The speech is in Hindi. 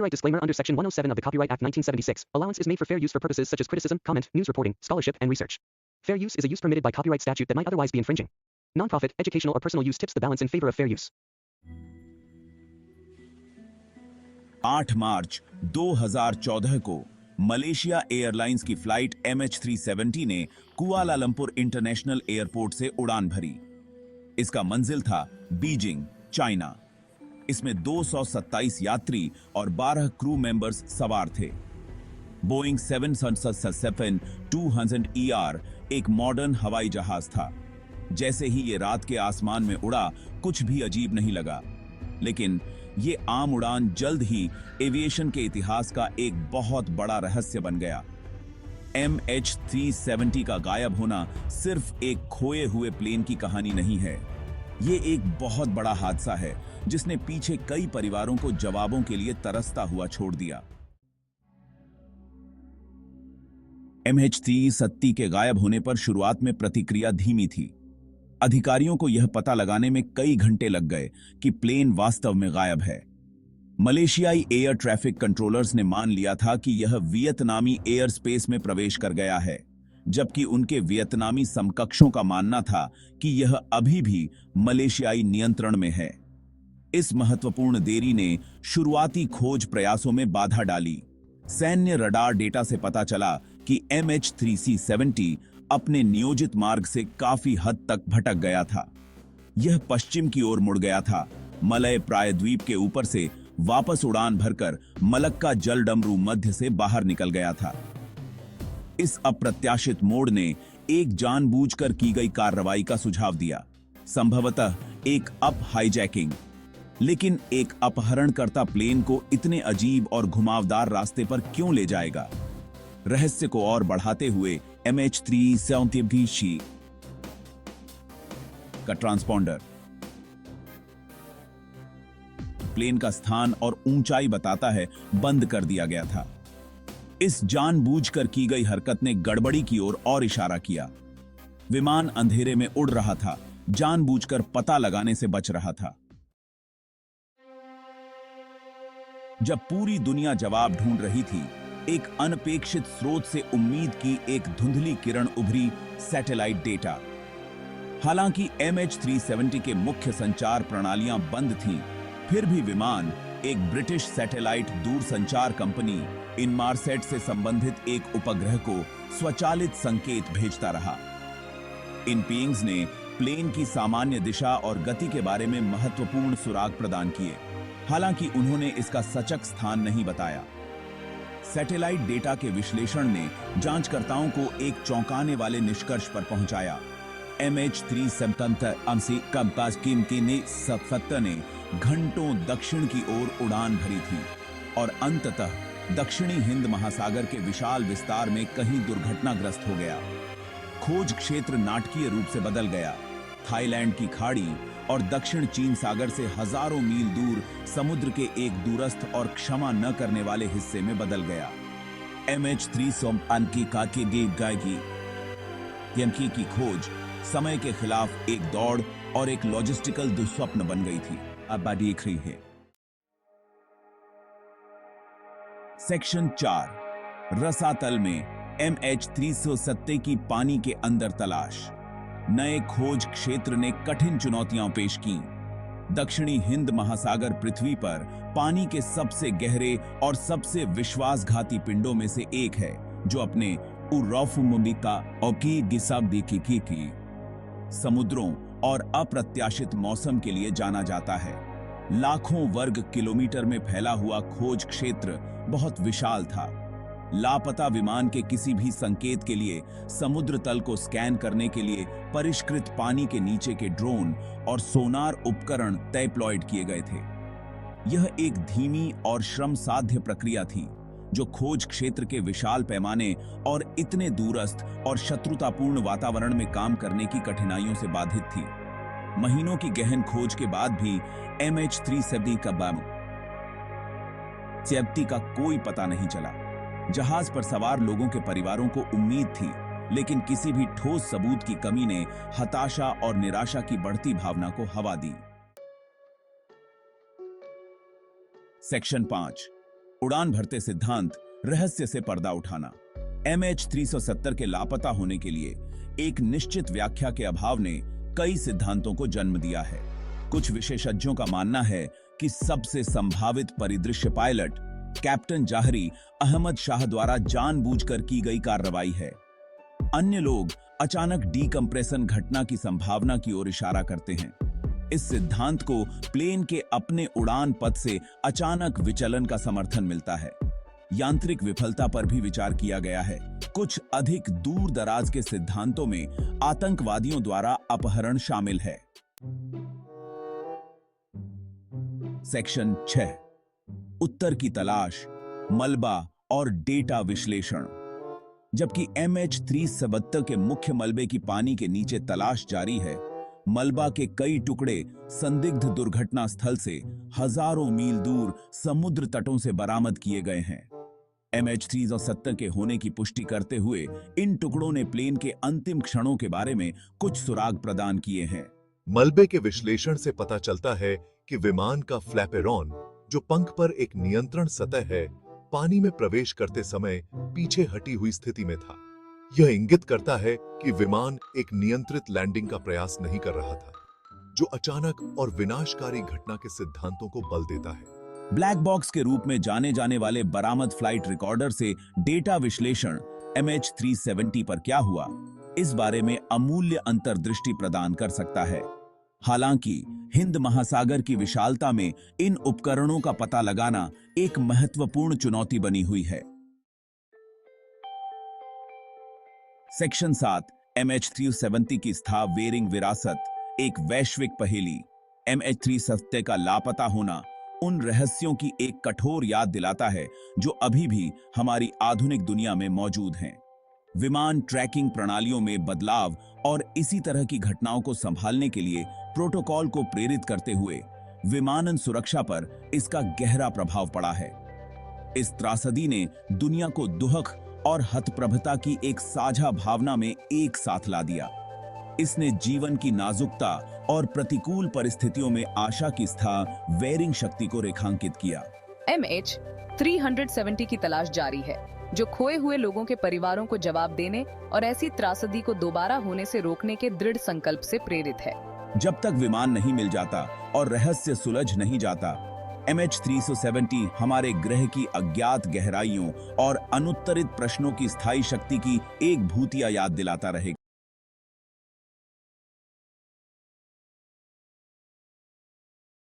Copyright disclaimer under Section 107 of the Copyright Act 1976. Allowance is made for fair use for purposes such as criticism, comment, news reporting, scholarship, and research. Fair use is a use permitted by copyright statute that might otherwise be infringing. Non-profit, educational or personal use tips the balance in favor of fair use. 8 मार्च 2014 को मलेशिया एयरलाइंस की फ्लाइट MH370 ने कुआलालंपुर इंटरनेशनल एयरपोर्ट से उड़ान भरी। इसका मंजिल था बीजिंग, चाइना। इसमें 227 यात्री और 12 क्रू मेंबर्स सवार थे। बोइंग 777-200ER एक मॉडर्न हवाई जहाज था। जैसे ही ये रात के आसमान में उड़ा, कुछ भी अजीब नहीं लगा। लेकिन ये आम उड़ान जल्द ही एविएशन के इतिहास का एक बहुत बड़ा रहस्य बन गया। MH370 का गायब होना सिर्फ एक खोए हुए प्लेन की कहानी नहीं है। ये एक बहुत बड़ा हादसा है जिसने पीछे कई परिवारों को जवाबों के लिए तरसता हुआ छोड़ दिया। MH370 के गायब होने पर शुरुआत में प्रतिक्रिया धीमी थी। अधिकारियों को यह पता लगाने में कई घंटे लग गए कि प्लेन वास्तव में गायब है। मलेशियाई एयर ट्रैफिक कंट्रोलर्स ने मान लिया था कि यह वियतनामी एयर स्पेस में प्रवेश कर गया है, जबकि उनके वियतनामी समकक्षों का मानना था कि यह अभी भी मलेशियाई नियंत्रण में है। इस महत्वपूर्ण देरी ने शुरुआती खोज प्रयासों में बाधा डाली। सैन्य रडार डेटा से पता चला कि MH370 अपने नियोजित मार्ग से काफी हद तक भटक गया था। यह पश्चिम की ओर मुड़ गया था, मलय प्रायद्वीप के ऊपर से वापस उड़ान भरकर मलक्का जलडमरू मध्य से बाहर निकल गया था। इस अप्रत्याशित मोड़ ने एक जानबूझकर की गई कार्रवाई का सुझाव दिया, संभवतः एक हाईजैकिंग। लेकिन एक अपहरणकर्ता प्लेन को इतने अजीब और घुमावदार रास्ते पर क्यों ले जाएगा? रहस्य को और बढ़ाते हुए MH370 का ट्रांसपॉन्डर प्लेन का स्थान और ऊंचाई बताता है, बंद कर दिया गया था। इस जानबूझकर की गई हरकत ने गड़बड़ी की ओर और इशारा किया। विमान अंधेरे में उड़ रहा था, जानबूझकर पता लगाने से बच रहा था। जब पूरी दुनिया जवाब ढूंढ रही थी, एक अनपेक्षित स्रोत से उम्मीद की एक धुंधली किरण उभरी, सैटेलाइट डेटा। हालांकि MH370 के मुख्य संचार प्रणालियां बंद थीं, फिर भी विमान एक ब्रिटिश सैटेलाइट दूरसंचार कंपनी इनमारसेट से संबंधित एक उपग्रह को स्वचालित संकेत भेजता रहा। इन पीइंग्स ने प्लेन की सामान्य दिशा और गति के बारे में महत्वपूर्ण सुराग प्रदान किए, हालांकि उन्होंने इसका सचक स्थान नहीं बताया। सैटेलाइट डेटा के विश्लेषण ने जांचकर्ताओं को एक चौंकाने वाले निष्कर्ष पर पहुंचाया। MH370 ने घंटों दक्षिण की ओर उड़ान भरी थी और अंततः दक्षिणी हिंद महासागर के विशाल विस्तार में कहीं दुर्घटनाग्रस्त हो गया। खोज क्षेत्र नाटकीय रूप से बदल गया। थाईलैंड की खाड़ी और दक्षिण चीन सागर से हजारों मील दूर समुद्र के एक दूरस्थ और क्षमा न करने वाले हिस्से में बदल गया। MH370 की खोज समय के खिलाफ एक दौड़ और एक लॉजिस्टिकल दुस्वप्न बन गई थी। अब देख रही है सेक्शन 4, रसातल में MH370 की पानी के अंदर तलाश। नए खोज क्षेत्र ने कठिन चुनौतियां पेश की। दक्षिणी हिंद महासागर पृथ्वी पर पानी के सबसे गहरे और सबसे विश्वासघाती पिंडों में से एक है, जो अपने की समुद्रों और अप्रत्याशित मौसम के लिए जाना जाता है। लाखों वर्ग किलोमीटर में फैला हुआ खोज क्षेत्र बहुत विशाल था। लापता विमान के किसी भी संकेत के लिए समुद्र तल को स्कैन करने के लिए परिष्कृत पानी के नीचे के ड्रोन और सोनार उपकरण डिप्लॉयड किए गए थे। यह एक धीमी और श्रम साध्य प्रक्रिया थी, जो खोज क्षेत्र के विशाल पैमाने और इतने दूरस्थ और शत्रुतापूर्ण वातावरण में काम करने की कठिनाइयों से बाधित थी। महीनों की गहन खोज के बाद भी MH370 का कोई पता नहीं चला। जहाज पर सवार लोगों के परिवारों को उम्मीद थी, लेकिन किसी भी ठोस सबूत की कमी ने हताशा और निराशा की बढ़ती भावना को हवा दी। सेक्शन 5, उड़ान भरते सिद्धांत, रहस्य से पर्दा उठाना। MH370 के लापता होने के लिए एक निश्चित व्याख्या के अभाव ने कई सिद्धांतों को जन्म दिया है। कुछ विशेषज्ञों का मानना है कि सबसे संभावित परिदृश्य पायलट कैप्टन जाहरी अहमद शाह द्वारा जानबूझकर की गई कार्रवाई है। अन्य लोग अचानक डीकंप्रेशन घटना की संभावना की ओर इशारा करते हैं। इस सिद्धांत को प्लेन के अपने उड़ान पथ से अचानक विचलन का समर्थन मिलता है। यांत्रिक विफलता पर भी विचार किया गया है। कुछ अधिक दूर दराज के सिद्धांतों में आतंकवादियों द्वारा अपहरण शामिल है। सेक्शन 6, उत्तर की तलाश, मलबा और डेटा विश्लेषण। जबकि MH370 के मुख्य मलबे की पानी के नीचे तलाश जारी है, मलबा के कई टुकड़े संदिग्ध दुर्घटना स्थल से हजारों मील दूर समुद्र तटों से बरामद किए गए हैं। MH370 के होने की पुष्टि करते हुए इन टुकड़ों ने प्लेन के अंतिम क्षणों के बारे में कुछ सुराग प्रदान किए हैं। मलबे के विश्लेषण से पता चलता है कि विमान का फ्लैपेरॉन, जो पंख पर एक नियंत्रण सतह है, पानी में प्रवेश करते समय पीछे हटी हुई स्थिति में था। यह इंगित करता है कि विमान एक नियंत्रित लैंडिंग का प्रयास नहीं कर रहा था, जो अचानक और विनाशकारी घटना के सिद्धांतों को बल देता है। ब्लैक बॉक्स के रूप में जाने जाने वाले बरामद फ्लाइट रिकॉर्डर से डेटा विश्लेषण MH370 पर क्या हुआ, इस बारे में अमूल्य अंतर्दृष्टि प्रदान कर सकता है। हालांकि हिंद महासागर की विशालता में इन उपकरणों का पता लगाना एक महत्वपूर्ण चुनौती बनी हुई है। सेक्शन 7, MH370 की स्थाव वेरिंग विरासत, एक वैश्विक पहेली। MH370 का लापता होना उन रहस्यों की एक कठोर याद दिलाता है जो अभी भी हमारी आधुनिक दुनिया में मौजूद हैं। विमान ट्रैकिंग प्रणालियों में बदलाव और इसी तरह की घटनाओं को संभालने के लिए प्रोटोकॉल को प्रेरित करते हुए विमानन सुरक्षा पर इसका गहरा प्रभाव पड़ा है। इस त्रासदी ने दुनिया को दुहक और हतप्रभता की एक साझा भावना में एक साथ ला दिया। इसने जीवन की नाजुकता और प्रतिकूल परिस्थितियों में आशा की स्था वेरिंग शक्ति को रेखांकित किया। MH370 की तलाश जारी है, जो खोए हुए लोगों के परिवारों को जवाब देने और ऐसी त्रासदी को दोबारा होने से रोकने के दृढ़ संकल्प से प्रेरित है। जब तक विमान नहीं मिल जाता और रहस्य सुलझ नहीं जाता, MH370 हमारे ग्रह की अज्ञात गहराइयों और अनुत्तरित प्रश्नों की स्थायी शक्ति की एक भूतिया याद दिलाता रहेगा।